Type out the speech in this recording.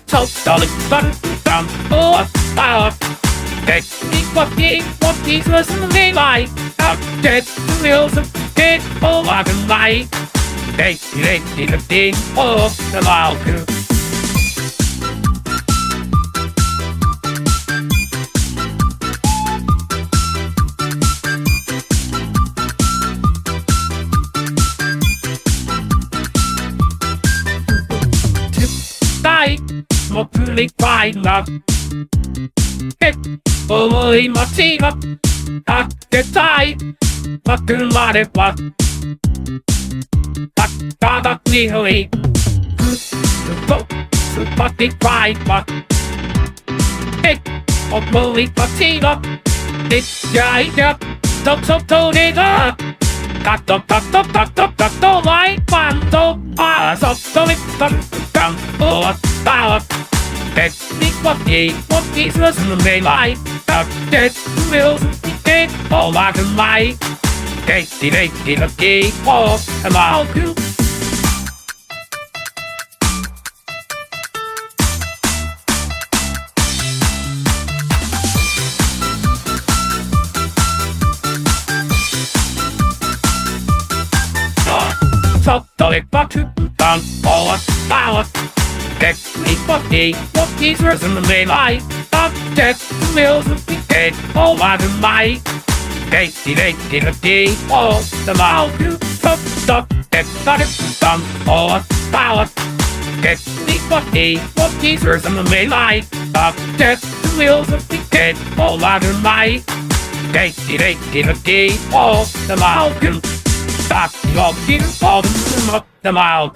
So darling, down, oh, technique, what these lessons they like. Out, dead, the wheels of dead, oh, I can lie. They, the thing, oh, the loud. Một lý phải là hết ôi mà chỉ là cái trái mà cứ mà để bắt ta đi hơi sự bắt đi phải mà hết một lý mà chỉ là để trái nhất tập sốc thâu đi ra tập tập lại bàn tô sốc thâu đi tập cầm ta technique, what these lessons they like. Out dead wheels, dead, all I can lie. They, the key, oh, and I'll do. So, the leg back to down, all technique, what these lessons they like. Out dead wheels, dead, all I can lie. They, the key, oh, and I'll do. Stop, dead, got it, done, all power. Technique, what these lessons they like. Out dead wheels, dead, all I can lie. They, the key, oh, and I'll do. Stop, you're getting all the mile,